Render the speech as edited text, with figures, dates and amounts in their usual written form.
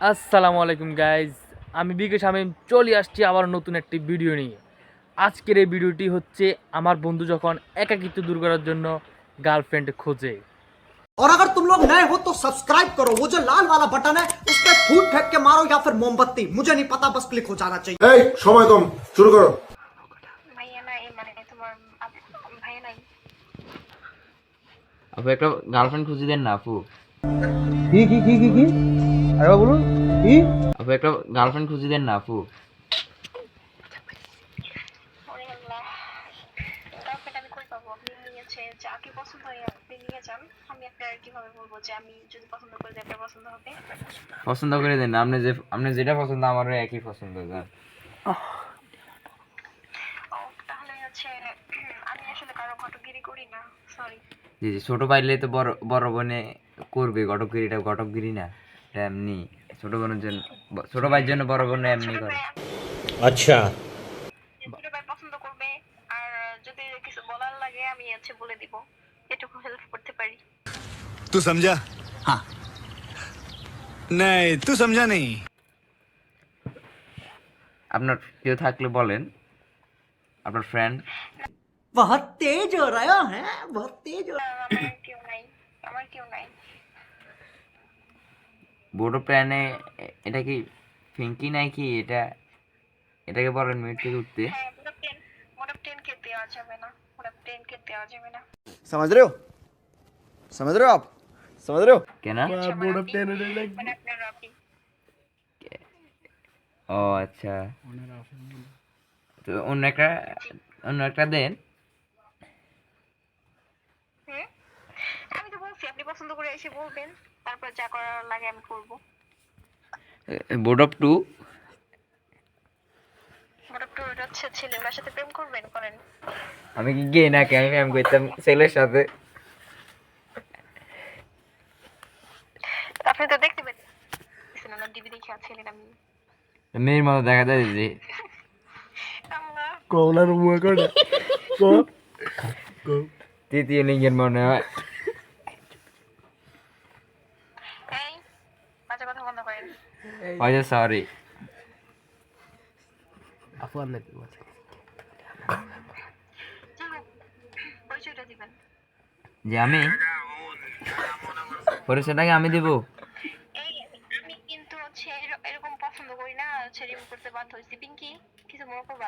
আসসালামু আলাইকুম গাইজ, আমি বিকেশ। আমি চলে আসছি আবার নতুন একটি ভিডিও নিয়ে। আজকের এই ভিডিওটি হচ্ছে আমার বন্ধু যখন একাকিত্ব দূর করার জন্য গার্লফ্রেন্ড খোঁজে। और अगर तुम लोग नए हो तो सब्सक्राइब करो, वो जो लाल वाला बटन है उस पर फूट फेंक के मारो या फिर मोमबत्ती, मुझे नहीं पता, बस क्लिक हो जाना चाहिए। এই সময় কম, শুরু করো। ভাইয়া নাই, মানে তোমার ভাইয়া নাই। আপু একটা গার্লফ্রেন্ড খুঁজে দেন না আপু। কি আরে বলুন কি? আপু একটা গার্লফ্রেন্ড খুঁজে দেন না আপু। ওরে আল্লাহ, গার্লফ্রেন্ড আমি কই পাবো? আপনি নিয়েছে, যাকে পছন্দ হয় আপনি নিয়ে যান। আমি আপনার কিভাবে বলবো যে আমি যদি পছন্দ করি যে আপনার পছন্দ হবে? পছন্দ করে দেন না, আপনি যেটা পছন্দ আমারও একই পছন্দ জান। ও তাহলে হচ্ছে আমি আসলে কারো ঘটকগিরি করি না, সরি। জি জি, ছোট পাইলে তো বড় বড় বোনে করবে ঘটকগিরিটা, ঘটকগিরি না, এটা এমনি ছোট বোনের জন্য, ছোট ভাইয়ের জন্য বড় বোন এমনি ছোট করে। ভাই আচ্ছা ছোট ভাই পছন্দ করবে, আর যদি কিছু বলার লাগে আমি হচ্ছে বলে দিব, এটুকু হেল্প করতে পারি। तू समझा? हाँ। नहीं, तू समझा नहीं। আপনার কেউ থাকলে বলেন, আপনার ফ্রেন্ড। बहुत तेज हो रहा है, बहुत तेज हो रहा আমার কেউ নাই, আমার কেউ নাই। বড় প্ল্যানে এটা কি ফিঙ্কি নাকি এটা, এটাকে বলেন মিনিট থেকে উঠতে। হ্যাঁ, মোটা 10 কে দেওয়া যাবে না, মোটা 10 কে দেওয়া যাবে না। समझ रहे हो? समझ रहे हो आप? समझ रहे हो? কেন? মানে আপনার রবি। ও আচ্ছা, তো অন্য একটা দেন। হুম, আমি তো বলছি আপনি পছন্দ করে এসে বলবেন, তারপর যা করার লাগে আমি করব। Board of two. মোটা টু হচ্ছে ছেলে, ওনার সাথে প্রেম করবেন, করেন। আমি কি গে নাকি? আমি প্রেম করতাম ছেলের সাথে। আপনি তো দেখতে পেয়েছেন ওনার ডিবি দেখে ছিলেন আমি। মেয়ের মতো দেখা যায় যে। আল্লাহ, কোলার মুখ করে কো তৃতীয় লিঙ্গের মনে হয়। এই বাজে কথা বন্ধ করেন। হয়তো সরি। আপু আপনার কি বলছে? চলো, পরিচয়টা দিবেন। যে আমি পরিচয়টাকে আমি দেবো। এই আমি কিন্তু হচ্ছে এরকম পছন্দ করি না, হচ্ছে রিমুভ করতে বাধ্য হয়েছি। পিঙ্কি, কিছু মনে করবা?